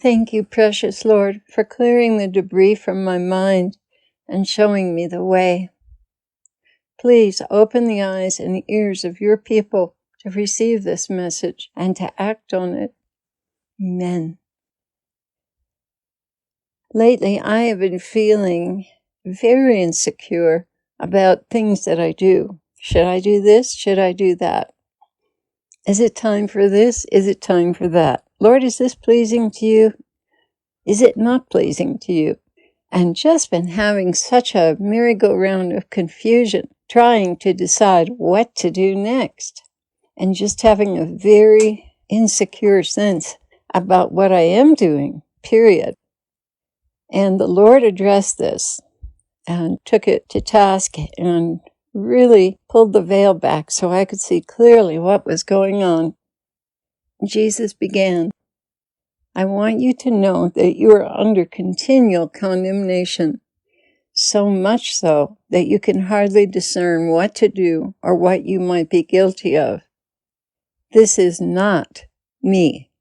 Thank you, precious Lord, for clearing the debris from my mind and showing me the way. Please open the eyes and ears of your people to receive this message and to act on it. Amen. Lately, I have been feeling very insecure about things that I do. Should I do this? Should I do that? Is it time for this? Is it time for that? Lord, is this pleasing to you? Is it not pleasing to you? And just been having such a merry-go-round of confusion, trying to decide what to do next, and just having a very insecure sense about what I am doing, period. And the Lord addressed this and took it to task and really pulled the veil back so I could see clearly what was going on. Jesus began, I want you to know that you are under continual condemnation, so much so that you can hardly discern what to do or what you might be guilty of. This is not me.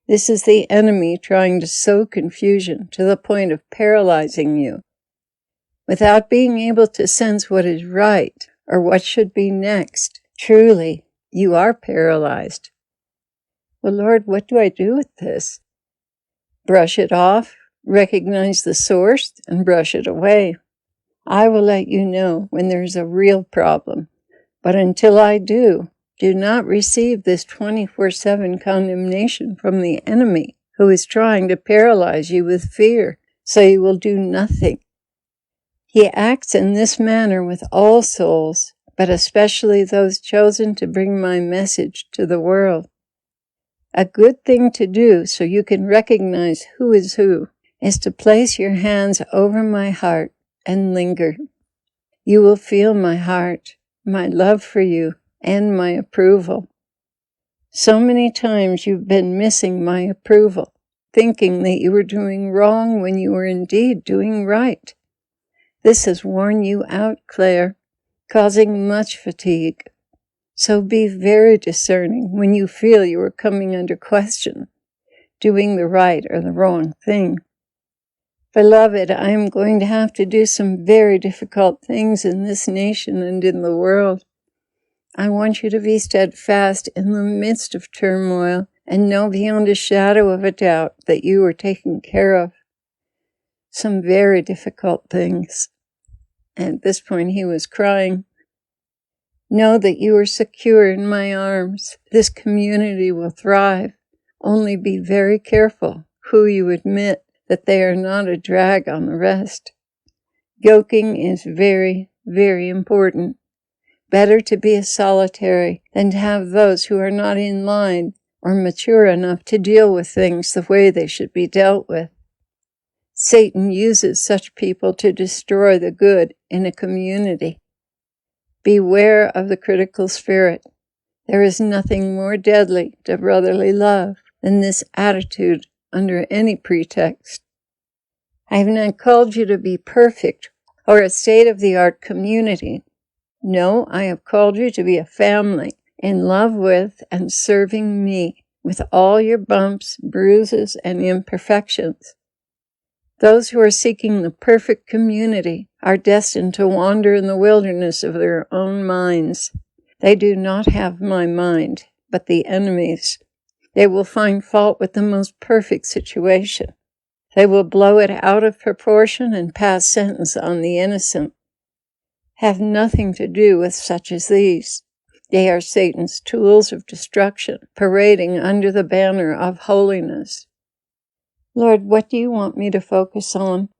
This is the enemy trying to sow confusion to the point of paralyzing you. Without being able to sense what is right or what should be next, truly, you are paralyzed. Well, Lord, what do I do with this? Brush it off, recognize the source, and brush it away. I will let you know when there's a real problem. But until I do not receive this 24/7 condemnation from the enemy who is trying to paralyze you with fear, so you will do nothing. He acts in this manner with all souls, but especially those chosen to bring my message to the world. A good thing to do so you can recognize who is who is to place your hands over my heart and linger. You will feel my heart, my love for you, and my approval. So many times you've been missing my approval, thinking that you were doing wrong when you were indeed doing right. This has worn you out, Claire, causing much fatigue. So be very discerning when you feel you are coming under question, doing the right or the wrong thing. Beloved, I am going to have to do some very difficult things in this nation and in the world. I want you to be steadfast in the midst of turmoil and know beyond a shadow of a doubt that you are taken care of. Some very difficult things. At this point, he was crying. Know that you are secure in my arms. This community will thrive. Only be very careful who you admit that they are not a drag on the rest. Yoking is very, very important. Better to be a solitary than to have those who are not in line or mature enough to deal with things the way they should be dealt with. Satan uses such people to destroy the good in a community. Beware of the critical spirit. There is nothing more deadly to brotherly love than this attitude under any pretext. I have not called you to be perfect or a state-of-the-art community. No, I have called you to be a family in love with and serving me with all your bumps, bruises, and imperfections. Those who are seeking the perfect community are destined to wander in the wilderness of their own minds. They do not have my mind, but the enemy's. They will find fault with the most perfect situation. They will blow it out of proportion and pass sentence on the innocent. Have nothing to do with such as these. They are Satan's tools of destruction, parading under the banner of holiness. Lord, what do you want me to focus on?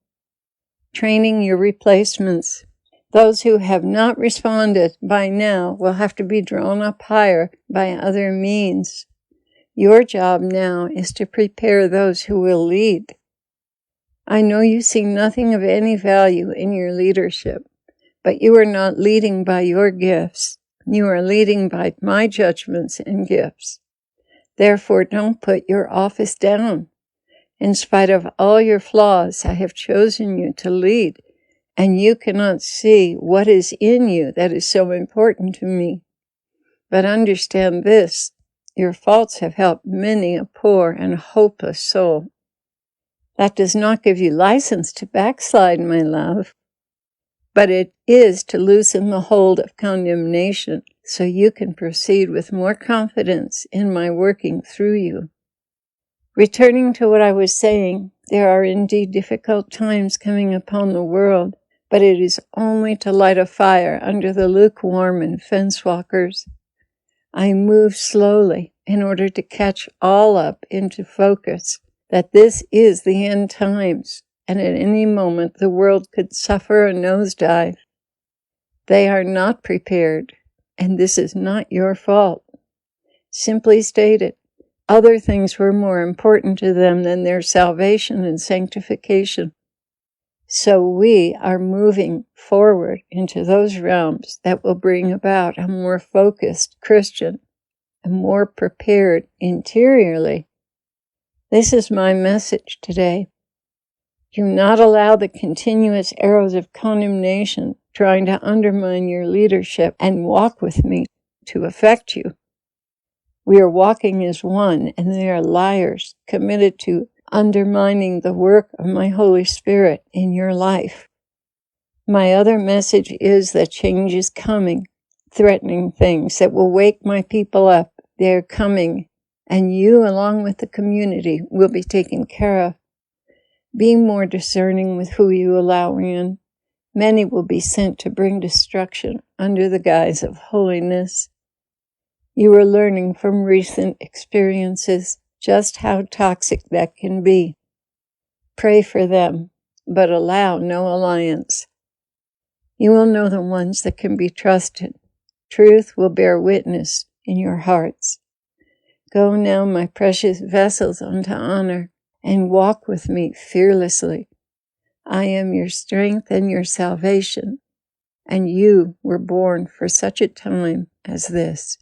Training your replacements. Those who have not responded by now will have to be drawn up higher by other means. Your job now is to prepare those who will lead. I know you see nothing of any value in your leadership, but you are not leading by your gifts. You are leading by my judgments and gifts. Therefore, don't put your office down. In spite of all your flaws, I have chosen you to lead, and you cannot see what is in you that is so important to me. But understand this, your faults have helped many a poor and hopeless soul. That does not give you license to backslide, my love, but it is to loosen the hold of condemnation so you can proceed with more confidence in my working through you. Returning to what I was saying, there are indeed difficult times coming upon the world, but it is only to light a fire under the lukewarm and fence-walkers. I move slowly in order to catch all up into focus that this is the end times, and at any moment the world could suffer a nosedive. They are not prepared, and this is not your fault. Simply stated, other things were more important to them than their salvation and sanctification. So we are moving forward into those realms that will bring about a more focused Christian, a more prepared interiorly. This is my message today. Do not allow the continuous arrows of condemnation trying to undermine your leadership and walk with me to affect you. We are walking as one, and they are liars committed to undermining the work of my Holy Spirit in your life. My other message is that change is coming, threatening things that will wake my people up. They are coming, and you, along with the community, will be taken care of. Be more discerning with who you allow in. Many will be sent to bring destruction under the guise of holiness. You are learning from recent experiences just how toxic that can be. Pray for them, but allow no alliance. You will know the ones that can be trusted. Truth will bear witness in your hearts. Go now, my precious vessels, unto honor, and walk with me fearlessly. I am your strength and your salvation, and you were born for such a time as this.